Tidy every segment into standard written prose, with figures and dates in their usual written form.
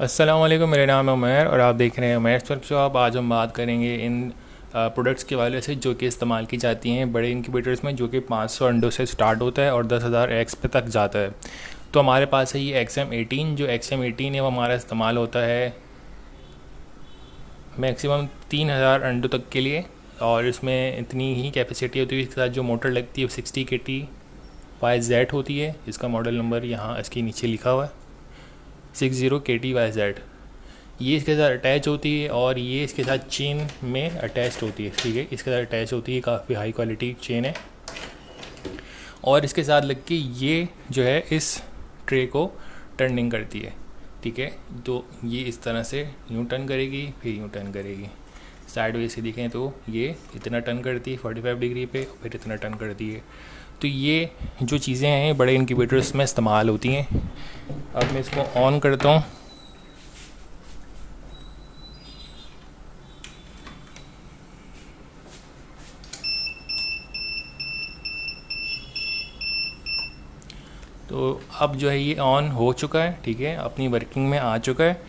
अस्सलाम वालेकुम, मेरा नाम है उमैर और आप देख रहे हैं उमैर्स वर्कशॉप। आज हम बात करेंगे इन प्रोडक्ट्स के वाले से जो कि इस्तेमाल की जाती हैं बड़े इंक्यूबेटर्स में, जो कि 500 अंडों से स्टार्ट होता है और 10,000 एग्स पे तक जाता है। तो हमारे पास है ये XM18। जो XM18 है वो हमारा इस्तेमाल होता है मैक्सिमम 3,000 अंडों तक के लिए, और इसमें इतनी ही कैपेसिटी होती है। इसके साथ जो मोटर लगती है वो 60 KT/Z होती है। इसका मॉडल नंबर यहाँ इसके नीचे लिखा हुआ है, 60 KT/Z। ये इसके साथ अटैच होती है और ये इसके साथ चेन में अटैच होती है। ठीक है, इसके साथ अटैच होती है, काफ़ी हाई क्वालिटी चेन है। और इसके साथ लग के ये जो है इस ट्रे को टर्निंग करती है। ठीक है, तो ये इस तरह से यूँ टर्न करेगी, फिर यूँ टर्न करेगी। साइड वे से देखें तो ये इतना टर्न करती है 45 डिग्री पे, फिर इतना टर्न करती है। तो ये जो चीज़ें हैं बड़े इंक्यूबेटर्स में इस्तेमाल होती हैं। अब मैं इसको ऑन करता हूँ। तो अब जो है ये ऑन हो चुका है। ठीक है, अपनी वर्किंग में आ चुका है।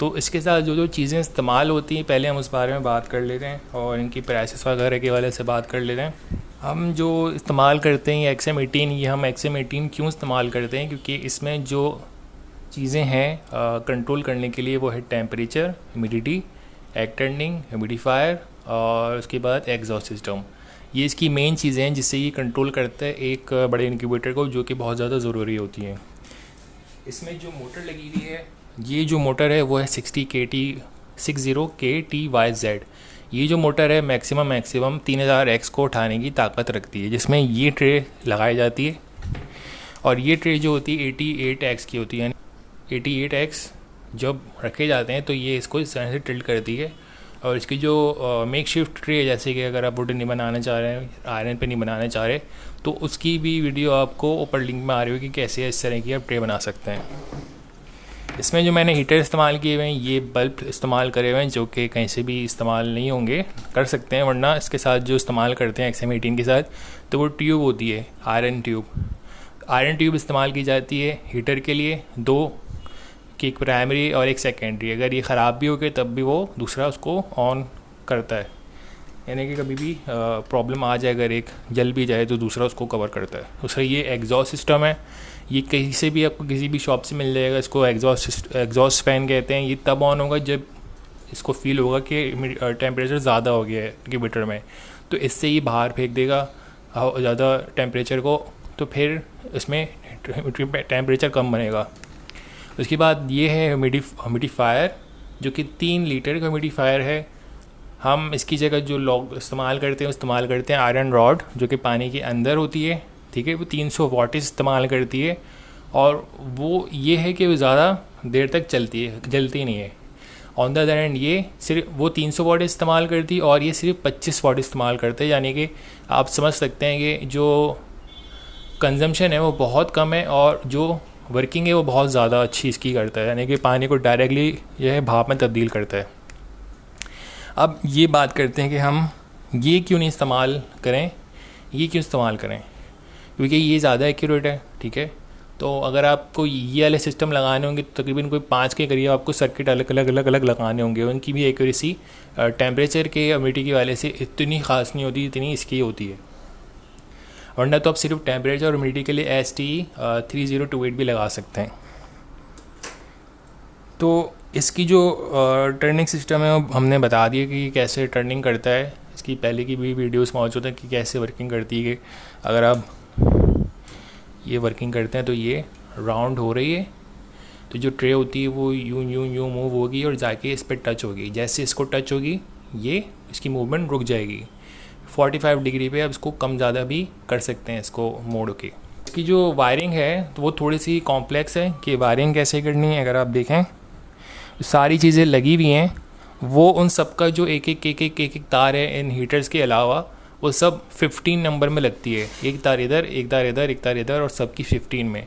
तो इसके साथ जो जो चीज़ें इस्तेमाल होती हैं पहले हम उस बारे में बात कर लेते हैं और इनकी प्राइसेस वगैरह के वाले से बात कर लेते हैं। हम जो इस्तेमाल करते हैं ये XM18, ये हम XM18 क्यों इस्तेमाल करते हैं? क्योंकि इसमें जो चीज़ें हैं कंट्रोल करने के लिए वो है temperature, humidity, egg turning, humidifier और उसके बाद एग्जॉस्ट सिस्टम। ये इसकी मेन चीज़ें हैं जिससे ये कंट्रोल करता है एक बड़े इंक्यूबेटर को, जो कि बहुत ज़्यादा ज़रूरी होती हैं। इसमें जो मोटर लगी हुई है, ये जो मोटर है वो है 60 KT/Z। ये जो मोटर है मैक्सिमम 3,000 एक्स को उठाने की ताकत रखती है, जिसमें ये ट्रे लगाई जाती है। और ये ट्रे जो होती है 88 एक्स की होती है। 88 एक्स जब रखे जाते हैं तो ये इसको इस तरह से टिल्ट करती है। और इसकी जो मेक शिफ्ट ट्रे है, जैसे कि अगर आप वुडन नहीं बनाना चाह रहे हैं, आयरन पे नहीं बनाना चाह रहे, तो उसकी भी वीडियो आपको ऊपर लिंक में आ रही होगी कि कैसे इस तरह की आप ट्रे बना सकते हैं। इसमें जो मैंने हीटर इस्तेमाल किए हुए हैं, ये बल्ब इस्तेमाल करे हुए हैं, जो कि कहीं से भी इस्तेमाल नहीं होंगे, कर सकते हैं। वरना इसके साथ जो इस्तेमाल करते हैं XM18 के साथ, तो वो ट्यूब होती है आयरन ट्यूब। आयरन ट्यूब इस्तेमाल की जाती है हीटर के लिए, दो कि एक प्राइमरी और एक सेकेंडरी। अगर ये ख़राब भी हो गए तब भी वो दूसरा उसको ऑन करता है, यानी कि कभी भी प्रॉब्लम आ जाए, अगर एक जल भी जाए तो दूसरा उसको कवर करता है। दूसरा ये एग्जॉस्ट सिस्टम है, ये कहीं से भी आपको किसी भी शॉप से मिल जाएगा। इसको एग्जॉस्ट फैन कहते हैं। ये तब ऑन होगा जब इसको फील होगा कि टेम्परेचर ज़्यादा हो गया है इंक्यूबेटर में, तो इससे ये बाहर फेंक देगा ज़्यादा टेम्परेचर को, तो फिर इसमें टेम्परेचर कम बनेगा। उसके बाद ये है ह्यूमिडिफायर, जो कि 3 लीटर का ह्यूमिडिफायर है। हम इसकी जगह जो लोग इस्तेमाल करते हैं आयरन रॉड, जो कि पानी के अंदर होती है। ठीक है, वो 300 वाट इस्तेमाल करती है और वो ये है कि वो ज़्यादा देर तक चलती है, जलती नहीं है। ऑन द अदर हैंड ये सिर्फ वो 300 वाट इस्तेमाल करती है और ये सिर्फ 25 वाट इस्तेमाल करते हैं, यानी कि आप समझ सकते हैं कि जो कंजम्पशन है वो बहुत कम है और जो वर्किंग है वो बहुत ज़्यादा अच्छी इसकी करता है, यानी कि पानी को डायरेक्टली जो है भाप में तब्दील करता है। अब ये बात करते हैं कि हम ये क्यों नहीं इस्तेमाल करें, क्योंकि ये ज़्यादा एक्यूरेट है। ठीक है, तो अगर आपको ये वाले सिस्टम लगाने होंगे तो तकरीबन कोई 5 के करीब आपको सर्किट अलग अलग लगाने होंगे। उनकी भी एक्यूरेसी टेम्परेचर के ह्यूमिडिटी के वाले से इतनी ख़ास नहीं होती जितनी इसकी होती है। वरना तो आप सिर्फ टेम्परेचर और ह्यूमिडिटी के लिए STE 3028 भी लगा सकते हैं। तो इसकी जो टर्निंग सिस्टम है वो हमने बता दिया कि कैसे टर्निंग करता है। इसकी पहले की भी वीडियोस मौजूद हैं कि कैसे वर्किंग करती है। अगर आप ये वर्किंग करते हैं तो ये राउंड हो रही है, तो जो ट्रे होती है वो यूं मूव होगी और जाके इस पर टच होगी। जैसे इसको टच होगी ये इसकी मूवमेंट रुक जाएगी 45 डिग्री पे। अब इसको कम ज़्यादा भी कर सकते हैं इसको मोड़ के। इसकी जो वायरिंग है तो वो थोड़ी सी कॉम्प्लेक्स है कि वायरिंग कैसे करनी है। अगर आप देखें सारी चीज़ें लगी हुई हैं, वो उन सब का जो एक तार है इन हीटर्स के अलावा, वो सब 15 नंबर में लगती है। एक तार इधर, एक तार इधर, एक तार इधर, और सबकी 15 में,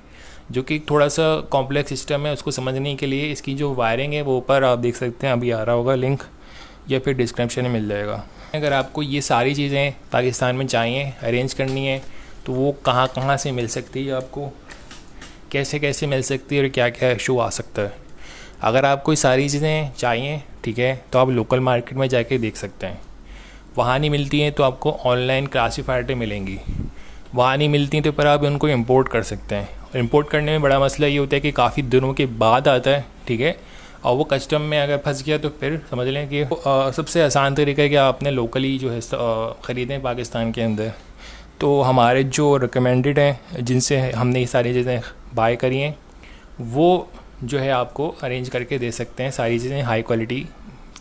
जो कि थोड़ा सा कॉम्प्लेक्स सिस्टम है। उसको समझने के लिए इसकी जो वायरिंग है वो ऊपर आप देख सकते हैं, अभी आ रहा होगा लिंक, या फिर डिस्क्रिप्शन में मिल जाएगा। अगर आपको ये सारी चीज़ें पाकिस्तान में चाहिए अरेंज करनी है तो वो कहाँ कहाँ से मिल सकती है, आपको कैसे कैसे मिल सकती है और क्या क्या इशू आ सकता है। अगर आपको ये सारी चीज़ें चाहिए, ठीक है, तो आप लोकल मार्केट में जाके देख सकते हैं। वहाँ नहीं मिलती हैं तो आपको ऑनलाइन क्लासीफाइड मिलेंगी। वहाँ नहीं मिलती तो फिर आप उनको इंपोर्ट कर सकते हैं। इंपोर्ट करने में बड़ा मसला ये होता है कि काफ़ी दिनों के बाद आता है, ठीक है, और वो कस्टम में अगर फंस गया तो फिर समझ लें कि सबसे आसान तरीका है कि आप अपने लोकली जो है ख़रीदें पाकिस्तान के अंदर। तो हमारे जो रिकमेंडेड हैं जिनसे हमने ये सारी चीज़ें बाय करी हैं, वो जो है आपको अरेंज करके दे सकते हैं सारी चीज़ें हाई क्वालिटी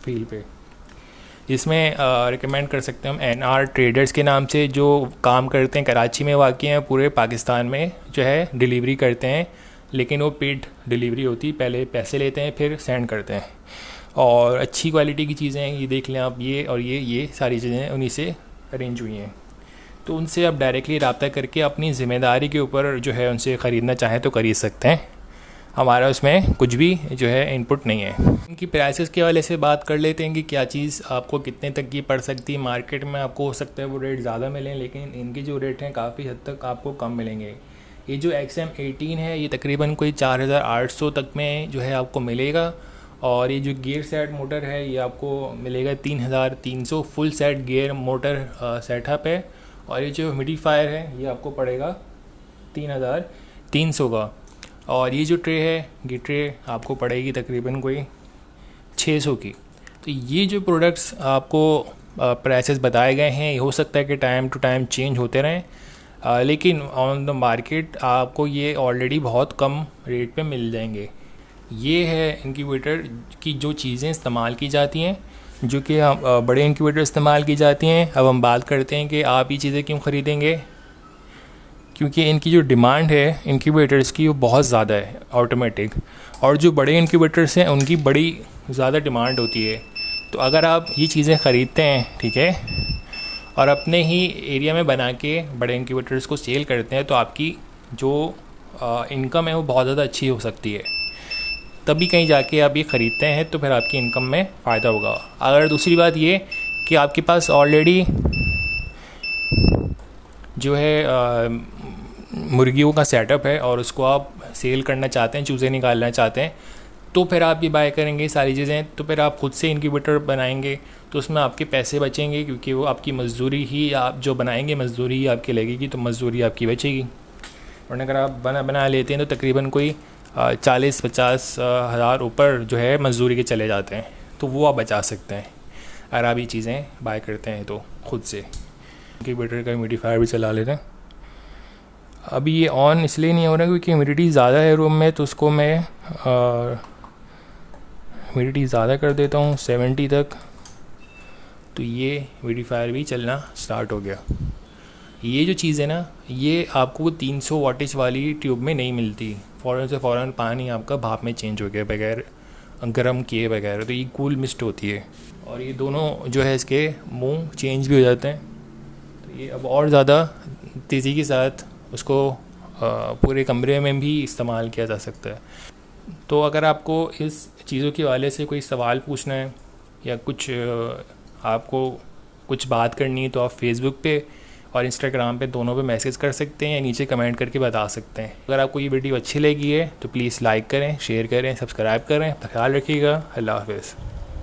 फील पे। इसमें रिकमेंड कर सकते हैं हम एनआर ट्रेडर्स के नाम से, जो काम करते हैं कराची में, वाक़ई हैं, पूरे पाकिस्तान में जो है डिलीवरी करते हैं, लेकिन वो पेड डिलीवरी होती है, पहले पैसे लेते हैं फिर सेंड करते हैं, और अच्छी क्वालिटी की चीज़ें हैं। ये देख लें आप, ये और ये सारी चीज़ें उन्हीं से अरेंज हुई हैं। तो उनसे आप डायरेक्टली रब्ता करके अपनी ज़िम्मेदारी के ऊपर जो है उनसे ख़रीदना चाहें तो खरीद सकते हैं। हमारा उसमें कुछ भी जो है इनपुट नहीं है। इनकी प्राइसेस के हवाले से बात कर लेते हैं कि क्या चीज़ आपको कितने तक की पड़ सकती है। मार्केट में आपको हो सकता है वो रेट ज़्यादा मिलें, लेकिन इनके जो रेट हैं काफ़ी हद तक आपको कम मिलेंगे। ये जो XM18 है ये तकरीबन कोई 4800 तक में जो है आपको मिलेगा, और ये जो गियर सेट मोटर है ये आपको मिलेगा 3300 full set gear motor setup है। और ये जो ह्यूमिडिफायर है ये आपको पड़ेगा 3300 का। और ये जो ट्रे है, ये ट्रे आपको पड़ेगी तकरीबन कोई 600 की। तो ये जो प्रोडक्ट्स आपको प्राइसेस बताए गए हैं, ये हो सकता है कि टाइम टू टाइम चेंज होते रहें, लेकिन ऑन द मार्केट आपको ये ऑलरेडी बहुत कम रेट पे मिल जाएंगे। ये है इंक्यूबेटर की जो चीज़ें इस्तेमाल की जाती हैं, जो कि बड़े इंक्यूबेटर इस्तेमाल की जाती हैं। अब हम बात करते हैं कि आप ये चीज़ें क्यों ख़रीदेंगे, क्योंकि इनकी जो डिमांड है इंक्यूबेटर्स की वो बहुत ज़्यादा है ऑटोमेटिक, और जो बड़े इंक्यूबेटर्स हैं उनकी बड़ी ज़्यादा डिमांड होती है। तो अगर आप ये चीज़ें ख़रीदते हैं, ठीक है, और अपने ही एरिया में बना के बड़े इंक्यूबेटर्स को सेल करते हैं, तो आपकी जो इनकम है वो बहुत ज़्यादा अच्छी हो सकती है। तभी कहीं जाके आप ये ख़रीदते हैं तो फिर आपकी इनकम में फ़ायदा होगा। अगर दूसरी बात ये कि आपके पास ऑलरेडी जो है मुर्गियों का सेटअप है और उसको आप सेल करना चाहते हैं, चूज़े निकालना चाहते हैं, तो फिर आप ये बाय करेंगे सारी चीज़ें, तो फिर आप खुद से इंक्यूबेटर बनाएंगे तो उसमें आपके पैसे बचेंगे, क्योंकि वो आपकी मज़दूरी ही, आप जो बनाएंगे मज़दूरी ही आपकी लगेगी, तो मज़दूरी आपकी बचेगी। और अगर आप बना लेते हैं तो तकरीबन कोई 40-50 हज़ार ऊपर जो है मज़दूरी के चले जाते हैं, तो वो आप बचा सकते हैं अगर आप ये चीज़ें बाय करते हैं तो खुद से। इंक्यूबेटर का ह्यूमिडिफायर भी चला लेते हैं। अभी ये ऑन इसलिए नहीं हो रहा क्योंकि ह्यूमिडिटी ज़्यादा है रूम में, तो उसको मैं ह्यूमिडिटी ज़्यादा कर देता हूँ 70 तक, तो ये ह्यूमिडिफायर भी चलना स्टार्ट हो गया। ये जो चीज़ है ना, ये आपको 300 वाटेज वाली ट्यूब में नहीं मिलती, फ़ौरन से फ़ौरन पानी आपका भाप में चेंज हो गया बगैर गर्म किए बगैर, तो ये कूल मिस्ट होती है। और ये दोनों जो है इसके मुंह चेंज भी हो जाते हैं, तो ये अब और ज़्यादा तेज़ी के साथ उसको पूरे कमरे में भी इस्तेमाल किया जा सकता है। तो अगर आपको इस चीज़ों के हवाले से कोई सवाल पूछना है या कुछ आपको कुछ बात करनी है, तो आप फेसबुक पे और इंस्टाग्राम पे दोनों पे मैसेज कर सकते हैं या नीचे कमेंट करके बता सकते हैं। अगर आपको ये वीडियो अच्छी लगी है तो प्लीज़ लाइक करें, शेयर करें, सब्सक्राइब करें। ख्याल रखिएगा। अल्लाह हाफ़िज़।